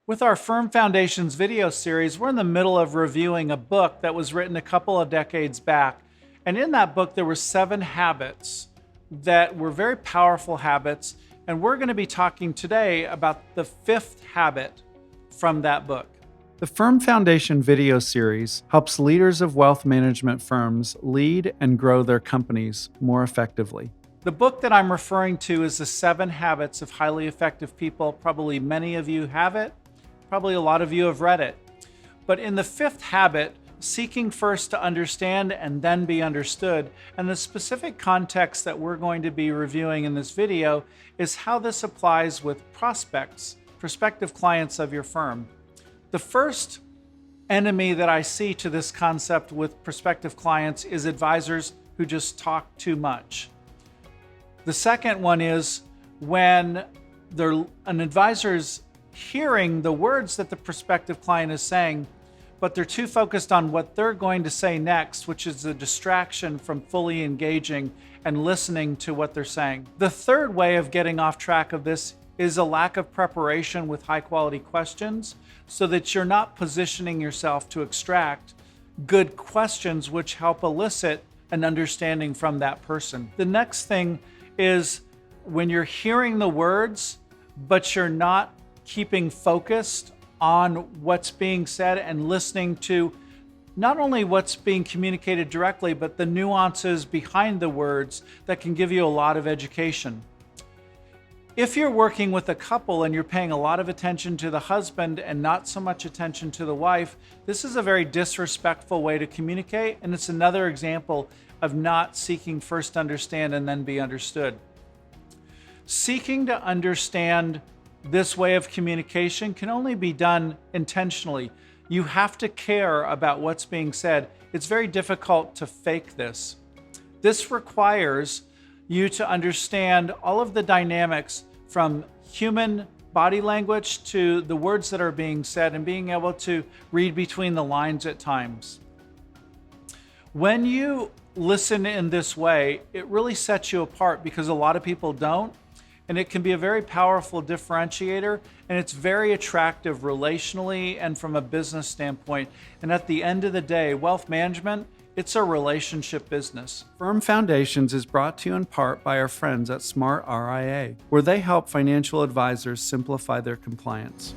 With our Firm Foundations video series, we're in the middle of reviewing a book that was written a couple of decades back. And in that book, there were 7 habits that were very powerful habits. And we're going to be talking today about the 5th habit from that book. The Firm Foundation video series helps leaders of wealth management firms lead and grow their companies more effectively. The book that I'm referring to is The 7 Habits of Highly Effective People. Probably many of you have it. Probably a lot of you have read it. But in the 5th habit, seeking first to understand and then be understood, and the specific context that we're going to be reviewing in this video is how this applies with prospective clients of your firm. The first enemy that I see to this concept with prospective clients is advisors who just talk too much. The second one is when an advisor's hearing the words that the prospective client is saying, but they're too focused on what they're going to say next, which is a distraction from fully engaging and listening to what they're saying. The third way of getting off track of this is a lack of preparation with high quality questions so that you're not positioning yourself to extract good questions which help elicit an understanding from that person. The next thing is when you're hearing the words, but you're not keeping focused on what's being said and listening to not only what's being communicated directly, but the nuances behind the words that can give you a lot of education. If you're working with a couple and you're paying a lot of attention to the husband and not so much attention to the wife, this is a very disrespectful way to communicate, and it's another example of not seeking first to understand and then be understood. Seeking to understand this way of communication can only be done intentionally. You have to care about what's being said. It's very difficult to fake this. This requires you to understand all of the dynamics from human body language to the words that are being said and being able to read between the lines at times. When you listen in this way, it really sets you apart because a lot of people don't. And it can be a very powerful differentiator, and it's very attractive relationally and from a business standpoint. And at the end of the day, wealth management, it's a relationship business. Firm Foundations is brought to you in part by our friends at SmartRIA, where they help financial advisors simplify their compliance.